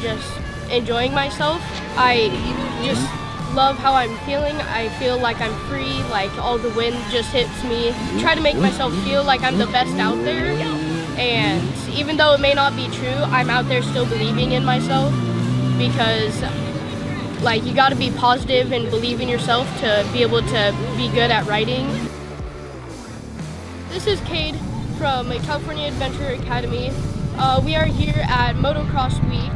just enjoying myself. I just love how I'm feeling. I feel like I'm free, like all the wind just hits me. Try to make myself feel like I'm the best out there. And even though it may not be true, I'm out there still believing in myself, because like you got to be positive and believe in yourself to be able to be good at riding. This is Cade from California Adventure Academy. We are here at Motocross Week